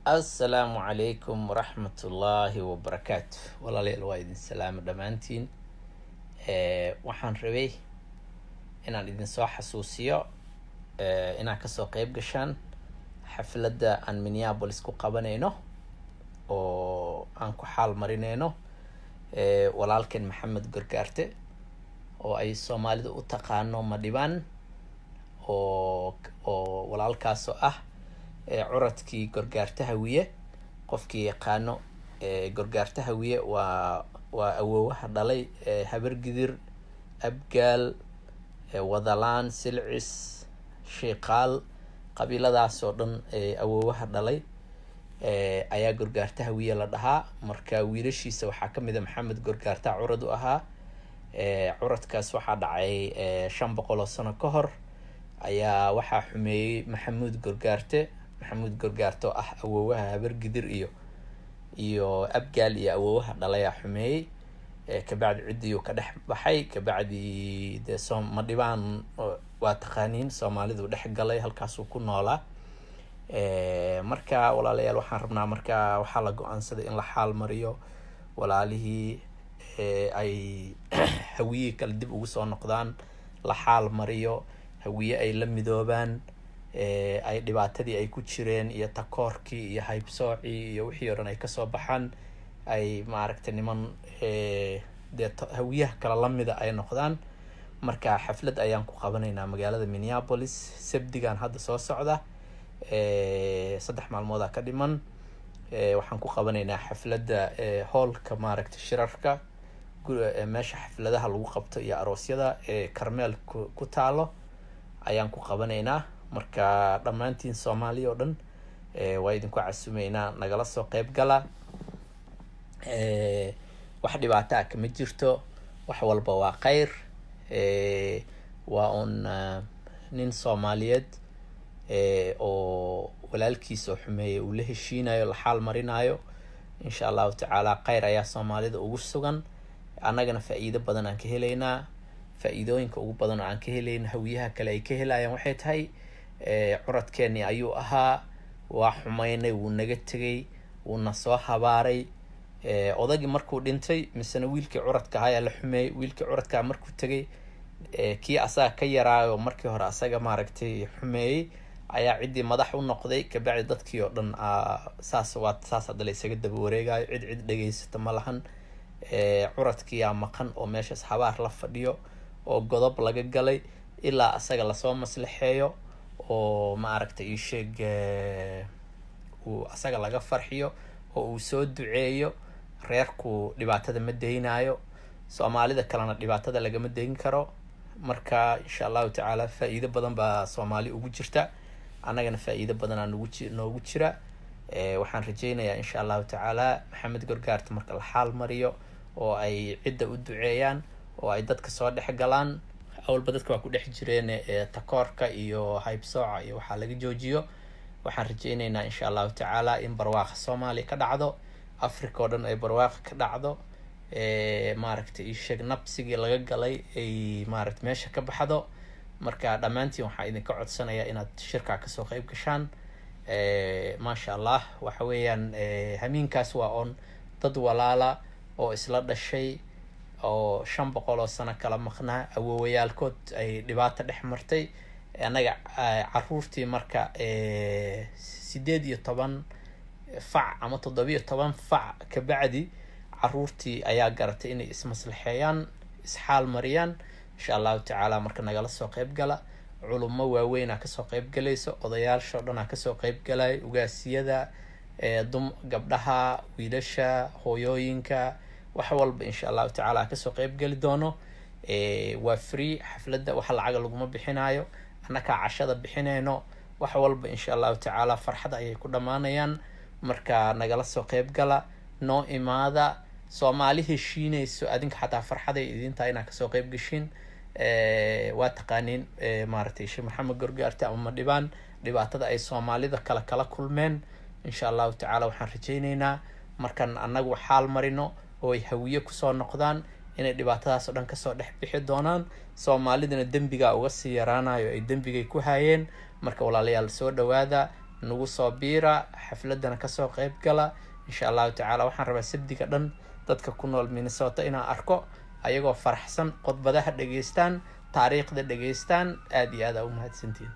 السلام عليكم ورحمة الله وبركاته. والله ليل وايد السلام دمانتين. waxaan rabay inaan idin soo xasuusiyo inaan kasoo qayb gashaan xafladda aan Minneapolis ku qabanayno oo aan ku xaal marinayno walaalkeen Maxamed Gargaarte oo ay Soomaalidu u taqaano Madhibaan oo walaalkaas oo ah curadkii Gargaarte Hawiye. qofkii yaqaano Gargaarte Hawiye waa awoowaha dhalay habar gidir abgaal wadalaan silcis sheeqaal qabiiladaas oo dhan awoowaha dhalay ayaa Gargaarte Hawiye la dhahaa. marka wiilashiisa waxaa kamid ah Maxamed Gargaarte curad u ahaa. curadkaas waxaa dhacay 500 sano ka hor ayaa waxaa xumeeyay Maxamuud Gargaarte oo ah awoowaha habar gidir iyo abgaal iyo awoowaha dhalay xumeeyay. kabacdi cidiyo ka dhex baxay kabacdi de Madhibaan waa taqaaniin Soomaalidu dhex galay halkaas uu ku noolaa. marka walaalayaal waxaan rabnaa marka waxaa la go'aansaday in la xaal mariyo walaalihii ay hawiye kala dib ugu soo noqdaan, la xaal mariyo hawiye ay la midoobaan, ay dhibaatadii ay ku jireen iyo takoorkii iyo haybsoocii iyo wixii oo dhan ay kasoo baxaan, ay maaragtay niman hawiyaha kala lamida ay noqdaan. marka xaflad ayaan ku qabanaynaa magaalada Minneapolis sabdigan hadda soo socda. 3 maalmood ka dhiman. waxaan ku qabanaynaa xafladda hallka maaragtay shirarka meesha xafladaha lagu qabto iyo aroosyada Carmel ku taalo ayaan ku qabanaynaa. marka dhammaantiin Soomaaliya oo dhan waa idinku casuumeynaa, nagala soo qayb gala. wax dhibaato ah kama jirto, wax walba waa khayr. waa on nin Soomaaliyeed oo walaalkiisa oo xumeeyay uu la heshiinayo, la xaal marinayo. insha Allah tacaala khayr ayaa Soomaalida ugu sugan, annagana faa'iido badan aan ka helaynaa. faa'iidooyinka ugu badan oo aan ka helayna hawiyaha kale ay ka helayaan waxay tahay curadkeeni ayuu ahaa, waa xumaynay, wuu naga tegay, wuuna soo habaaray. odagii markuu dhintay misana wiilkii curadka ahaa la xumeeyay. wiilkii curadka markuu tagay kii asaga ka yaraayo markii hore asaga maaragtay xumeeyay ayaa cidii madax u noqday. kabacdi dadkii oo dhan saas hadda la isaga daba wareegayo, cid dhageysata ma lahan. curadkii aa maqan oo meeshaas habaar la fadhiyo oo godob laga galay ilaa asaga lasoo maslaxeeyo oo maaragtay ii sheeg uu asaga laga farxiyo oo uu soo duceeyo. reerku dhibaatada ma deynayo, Soomaalida kalena dhibaatada lagama deyn karo. marka insha Allah tacaala faa'iido badan baa Soomaali ugu jirta, annagana faa'iido badan aan noogu jira. waxaan rajaynayaa insha Allah tacaala Maxamed Gargaarte marka la xaal mariyo oo ay cidda u duceeyaan oo ay dadka soo dhex galaan. awalba dadka waa ku dhex jireen takoorka iyo haybsooca iyo waxaa laga joojiyo. waxaan rajaynaynaa insha Allah tacaala in barwaaqa Soomaaliya ka dhacdo, Afrika oo dhan ay barwaaqa ka dhacdo. maaragtay ii sheeg nabsigii laga galay ay maaragtay meesha ka baxdo. marka dhammaantiin waxaan idinka codsanayaa inaad shirka ka soo qayb gashaan. maasha Allah waxa weeyaan hamiinkaas waa on dad walaala oo isla dhashay oo 500 sano kala maqnaa, awoowayaalkood ay dhibaato dhex martay. anaga caruurtii marka 18 fac ama 17 fac ka bacdi caruurtii ayaa garatay inay ismaslaxeeyaan, isxaal mariyaan. insha Allah tacaala marka nagala soo qayb gala. culummo waaweyn ka soo qayb galayso, odayaasha dhan ka soo qayb galay, ugaasiyada gabdhaha, wiilasha, hooyooyinka, wax walba insha Allah tacaala ka soo qayb gali doono. waa free xafladda, wax lacag laguma bixinayo, annaka cashada bixinayno. wax walba insha Allah tacaala farxad ayay ku dhamaanayaan. marka nagala soo qayb gala, noo imaada. Soomaali heshiinayso adinka xataa farxaday idinta inaa kasoo qayb gashin. waa taqaaniin maaragtay Sheekh Maxamed Gargaarte ama Madhibaan dhibaatada ay Soomaalida kala kulmeen. insha Allah tacaala waxaan rajaynaynaa markan annagu xaal marino oo ay hawiye ku soo noqdaan inay dhibaatadaas oo dhan ka soo dhex bixi doonaan. Soomaalidana dambiga uga sii yaraanayo ay dambigay ku hayeen. marka walaalayaal soo dhawaada, nagu soo biira xafladana kasoo qayb gala insha allahu tacaala. waxaan rabaa sabdiga dhan dadka ku nool Minnesota inaan arko ayagoo faraxsan, khudbadaha dhageystaan, taariikhda dhageystaan. aad iyo aad aa u mahadsantiin.